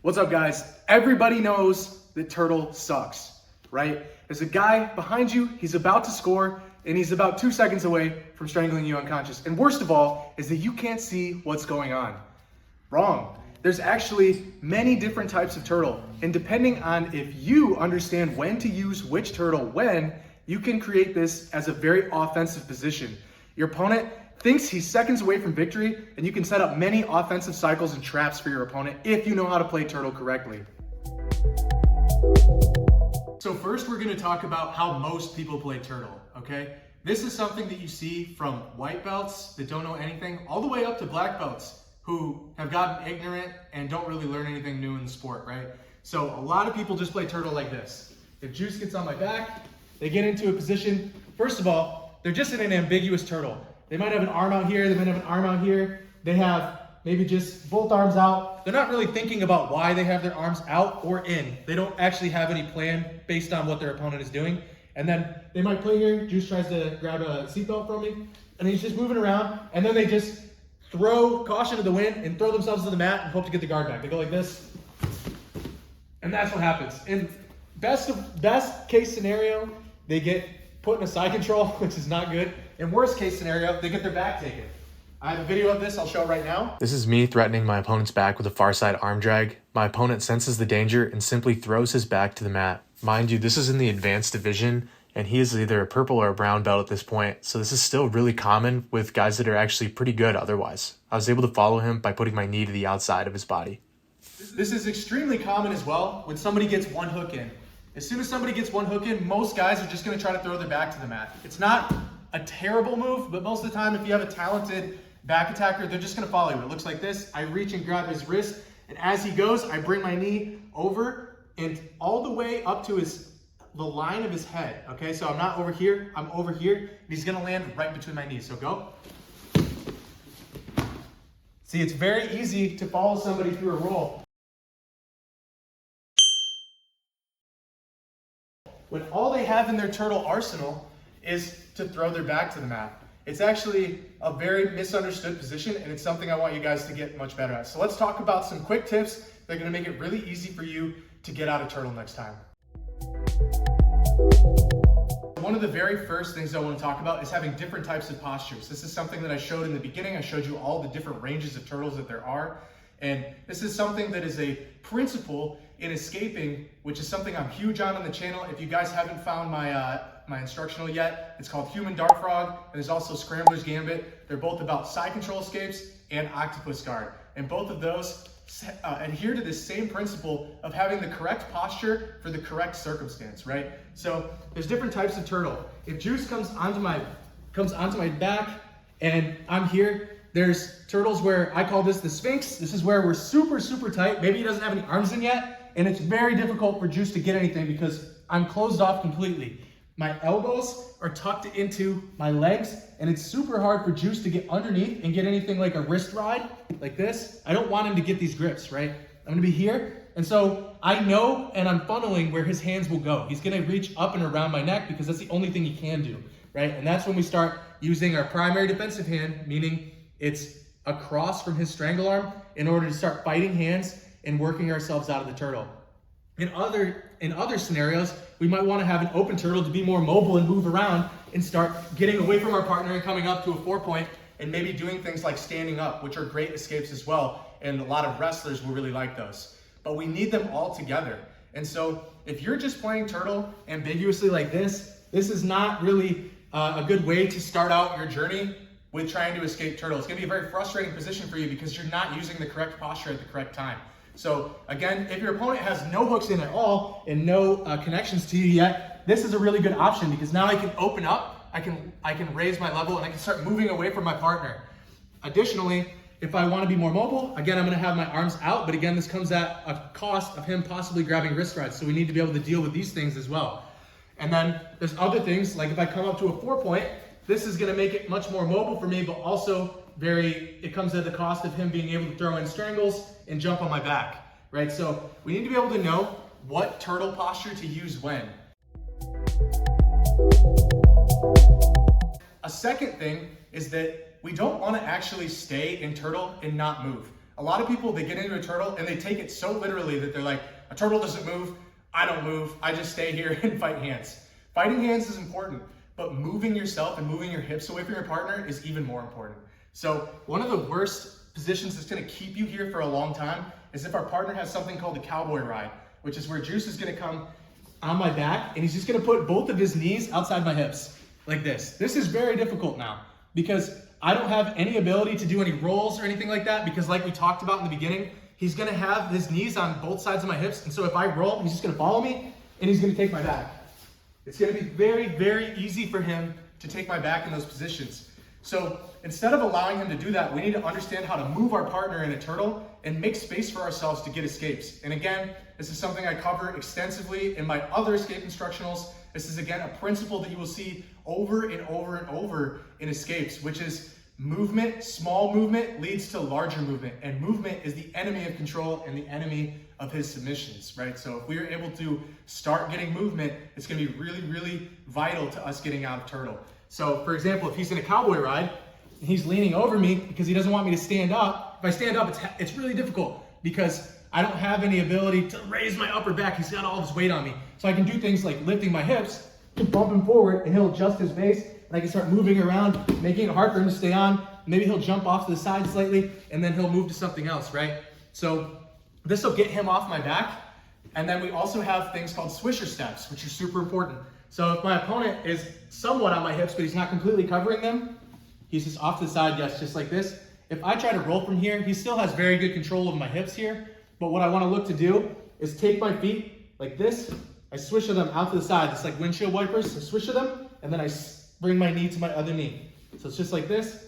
What's up, guys? Everybody knows that turtle sucks, right? There's a guy behind you, he's about to score, and he's about 2 seconds away from strangling you unconscious. And worst of all is that you can't see what's going on. Wrong. There's actually many different types of turtle, and depending on if you understand when to use which turtle when, you can create this as a very offensive position. Your opponent thinks he's seconds away from victory, and you can set up many offensive cycles and traps for your opponent if you know how to play turtle correctly. So first we're gonna talk about how most people play turtle, okay? This is something that you see from white belts that don't know anything, all the way up to black belts who have gotten ignorant and don't really learn anything new in the sport, right? So a lot of people just play turtle like this. If Juice gets on my back, they get into a position. First of all, they're just in an ambiguous turtle. They might have an arm out here, they might have an arm out here. They have maybe just both arms out. They're not really thinking about why they have their arms out or in. They don't actually have any plan based on what their opponent is doing. And then they might play here. Juice tries to grab a seatbelt from me, and he's just moving around. And then they just throw caution to the wind and throw themselves to the mat and hope to get the guard back. They go like this, and that's what happens. In best case scenario, they get put in a side control, which is not good. In worst case scenario, they get their back taken. I have a video of this I'll show right now. This is me threatening my opponent's back with a far side arm drag. My opponent senses the danger and simply throws his back to the mat. Mind you, this is in the advanced division, and he is either a purple or a brown belt at this point, so this is still really common with guys that are actually pretty good otherwise. I was able to follow him by putting my knee to the outside of his body. This is extremely common as well when somebody gets one hook in. As soon as somebody gets one hook in, most guys are just gonna try to throw their back to the mat. It's not a terrible move, but most of the time if you have a talented back attacker, they're just gonna follow you. It looks like this. I reach and grab his wrist, and as he goes, I bring my knee over and all the way up to the line of his head, okay? So I'm not over here, I'm over here, and he's gonna land right between my knees, so go. See, it's very easy to follow somebody through a roll when all they have in their turtle arsenal is to throw their back to the mat. It's actually a very misunderstood position, and it's something I want you guys to get much better at. So let's talk about some quick tips that are gonna make it really easy for you to get out of turtle next time. One of the very first things I want to talk about is having different types of postures. This is something that I showed in the beginning. I showed you all the different ranges of turtles that there are. And this is something that is a principle in escaping, which is something I'm huge on the channel. If you guys haven't found my instructional yet, it's called Human Dart Frog, and there's also Scrambler's Gambit. They're both about side control escapes and octopus guard. And both of those adhere to this same principle of having the correct posture for the correct circumstance, right? So there's different types of turtle. If Juice comes onto my back and I'm here, there's turtles where I call this the Sphinx. This is where we're super, super tight. Maybe he doesn't have any arms in yet, and it's very difficult for Juice to get anything because I'm closed off completely. My elbows are tucked into my legs, and it's super hard for Juice to get underneath and get anything like a wrist ride, like this. I don't want him to get these grips, right? I'm gonna be here, and so I know and I'm funneling where his hands will go. He's gonna reach up and around my neck because that's the only thing he can do, right? And that's when we start using our primary defensive hand, meaning it's across from his strangle arm in order to start fighting hands and working ourselves out of the turtle. In other scenarios, we might want to have an open turtle to be more mobile and move around and start getting away from our partner and coming up to a 4-point and maybe doing things like standing up, which are great escapes as well. And a lot of wrestlers will really like those. But we need them all together. And so if you're just playing turtle ambiguously like this is not really a good way to start out your journey with trying to escape turtle. It's gonna be a very frustrating position for you because you're not using the correct posture at the correct time. So again, if your opponent has no hooks in at all and no connections to you yet, this is a really good option because now I can open up, I can raise my level, and I can start moving away from my partner. Additionally, if I want to be more mobile, again, I'm going to have my arms out, but again, this comes at a cost of him possibly grabbing wrist rides. So we need to be able to deal with these things as well. And then there's other things, like if I come up to a 4-point, this is going to make it much more mobile for me, but also it comes at the cost of him being able to throw in strangles and jump on my back, right? So we need to be able to know what turtle posture to use when. A second thing is that we don't want to actually stay in turtle and not move. A lot of people, they get into a turtle and they take it so literally that they're like, a turtle doesn't move, I don't move, I just stay here and fight hands. Fighting hands is important, but moving yourself and moving your hips away from your partner is even more important. So one of the worst positions that's gonna keep you here for a long time is if our partner has something called the cowboy ride, which is where Juice is gonna come on my back and he's just gonna put both of his knees outside my hips, like this. This is very difficult now because I don't have any ability to do any rolls or anything like that because like we talked about in the beginning, he's gonna have his knees on both sides of my hips. And so if I roll, he's just gonna follow me and he's gonna take my back. It's gonna be very, very easy for him to take my back in those positions. So instead of allowing him to do that, we need to understand how to move our partner in a turtle and make space for ourselves to get escapes. And again, this is something I cover extensively in my other escape instructionals. This is again a principle that you will see over and over and over in escapes, which is movement, small movement leads to larger movement. And movement is the enemy of control and the enemy of his submissions, right? So if we are able to start getting movement, it's gonna be really, really vital to us getting out of turtle. So for example, if he's in a cowboy ride and he's leaning over me because he doesn't want me to stand up, if I stand up, it's really difficult because I don't have any ability to raise my upper back. He's got all of his weight on me. So I can do things like lifting my hips, to bump him forward, and he'll adjust his base, and I can start moving around, making it hard for him to stay on. Maybe he'll jump off to the side slightly, and then he'll move to something else, right? So this will get him off my back. And then we also have things called swisher steps, which are super important. So if my opponent is somewhat on my hips, but he's not completely covering them, he's just off to the side, yes, just like this. If I try to roll from here, he still has very good control of my hips here. But what I want to look to do is take my feet like this. I swish them out to the side. It's like windshield wipers. I swish them, and then I bring my knee to my other knee. So it's just like this.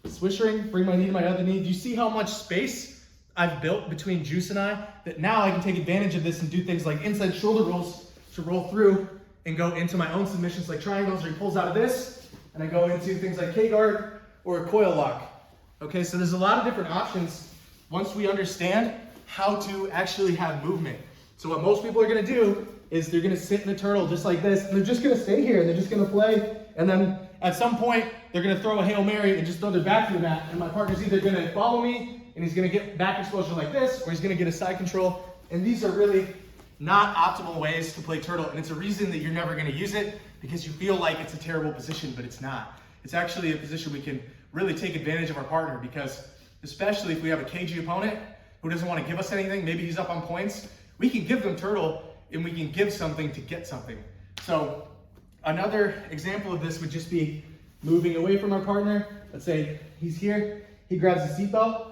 Swishing, bring my knee to my other knee. Do you see how much space I've built between Juice and I? That now I can take advantage of this and do things like inside shoulder rolls to roll through and go into my own submissions like triangles, where he pulls out of this, and I go into things like K-guard or a coil lock. Okay, so there's a lot of different options once we understand how to actually have movement. So what most people are gonna do is they're gonna sit in the turtle just like this, and they're just gonna stay here, and they're just gonna play, and then at some point, they're gonna throw a Hail Mary and just throw their back to the mat, and my partner's either gonna follow me, and he's gonna get back exposure like this, or he's gonna get a side control, and these are really not optimal ways to play turtle, and it's a reason that you're never gonna use it, because you feel like it's a terrible position, but it's not. It's actually a position we can really take advantage of our partner, because especially if we have a cagey opponent who doesn't wanna give us anything, maybe he's up on points, we can give them turtle, and we can give something to get something. So another example of this would just be moving away from our partner. Let's say he's here, he grabs the seatbelt,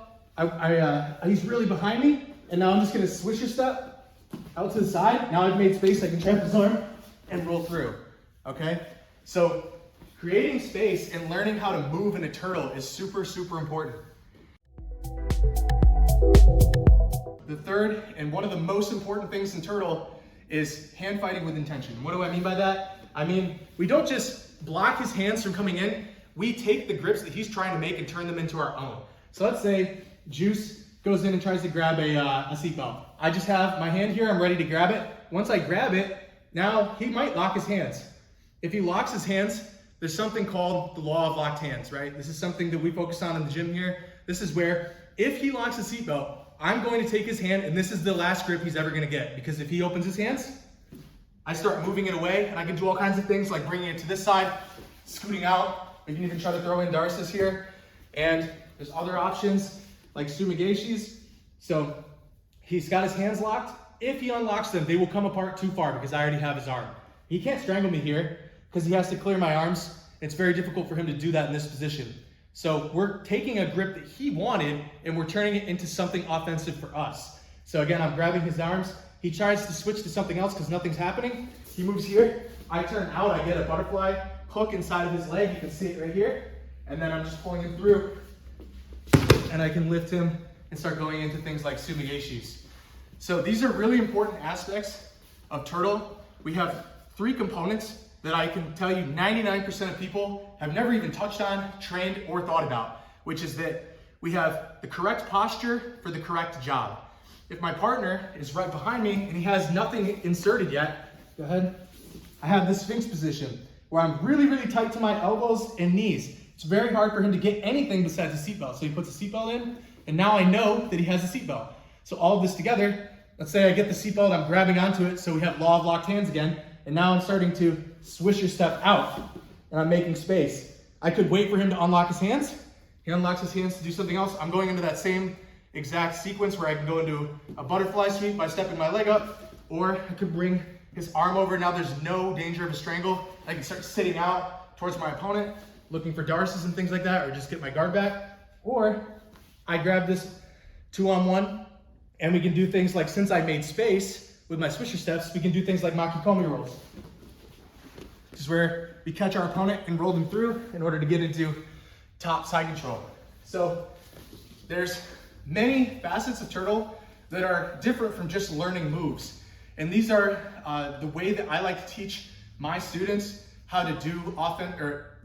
he's really behind me, and now I'm just gonna swish a step out to the side. Now I've made space, I can trap his arm and roll through, okay? So creating space and learning how to move in a turtle is super, super important. The third, and one of the most important things in turtle, is hand fighting with intention. What do I mean by that? I mean, we don't just block his hands from coming in, we take the grips that he's trying to make and turn them into our own. So let's say Juice goes in and tries to grab a seatbelt. I just have my hand here, I'm ready to grab it. Once I grab it, now he might lock his hands. If he locks his hands, there's something called the law of locked hands, right? This is something that we focus on in the gym here. This is where if he locks his seatbelt, I'm going to take his hand, and this is the last grip he's ever gonna get, because if he opens his hands, I start moving it away, and I can do all kinds of things like bringing it to this side, scooting out. We can even try to throw in darces here. And there's other options like sumigeshis. So he's got his hands locked. If he unlocks them, they will come apart too far because I already have his arm. He can't strangle me here because he has to clear my arms. It's very difficult for him to do that in this position. So we're taking a grip that he wanted and we're turning it into something offensive for us. So again, I'm grabbing his arms. He tries to switch to something else because nothing's happening. He moves here. I turn out, I get a butterfly hook inside of his leg. You can see it right here. And then I'm just pulling him through, and I can lift him and start going into things like sumigeshis. So these are really important aspects of turtle. We have 3 components that I can tell you 99% of people have never even touched on, trained, or thought about, which is that we have the correct posture for the correct job. If my partner is right behind me and he has nothing inserted yet, go ahead. I have this Sphinx position where I'm really, really tight to my elbows and knees. It's very hard for him to get anything besides a seatbelt. So he puts a seatbelt in, And now I know that he has a seatbelt. So all of this together, let's say I get the seatbelt, I'm grabbing onto it, so we have law of locked hands again, and now I'm starting to swish your step out, and I'm making space. I could wait for him to unlock his hands. He unlocks his hands to do something else. I'm going into that same exact sequence where I can go into a butterfly sweep by stepping my leg up, or I could bring his arm over. Now there's no danger of a strangle. I can start sitting out towards my opponent, looking for darces and things like that, or just get my guard back. Or I grab this 2-on-1, and we can do things like, since I made space with my swisher steps, we can do things like makikomi rolls. This is where we catch our opponent and roll them through in order to get into top side control. So there's many facets of turtle that are different from just learning moves. And these are the way that I like to teach my students how to do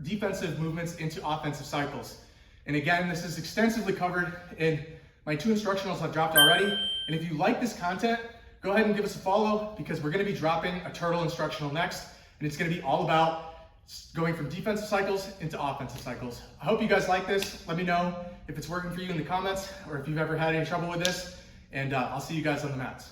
defensive movements into offensive cycles. And again, this is extensively covered in my 2 instructionals I've dropped already. And if you like this content, go ahead and give us a follow, because we're gonna be dropping a turtle instructional next. And it's gonna be all about going from defensive cycles into offensive cycles. I hope you guys like this. Let me know if it's working for you in the comments, or if you've ever had any trouble with this. And I'll see you guys on the mats.